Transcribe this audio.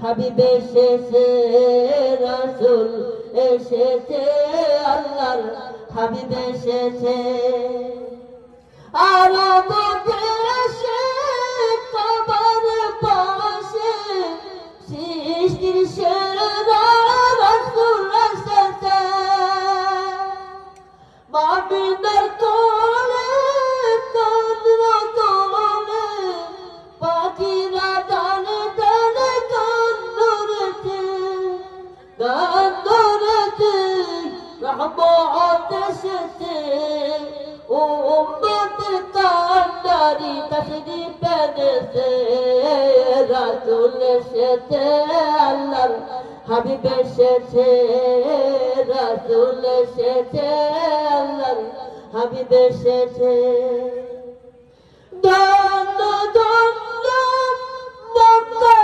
হাবিব এসেছে, রাসূল এসেছে, আল্লাহর হাবিব এসেছে। আরব দেশে কাবার পাশে সৃষ্টির সেরা রাসূল এসেছে। মামিনার কোলে কান্না তোলে, পাখিরা ডানে ডানে গান ধরেছে, গান ধরেছে। রহমত এসেছে, উম্মতের কান্ডারি তাশরীফ এনেছে। রাসূল এসেছে, আল্লাহর হাবিব এসেছে, রাসূল এসেছে, আল্লাহর হাবিব এসেছে। ধন্য ধন্য মক্কা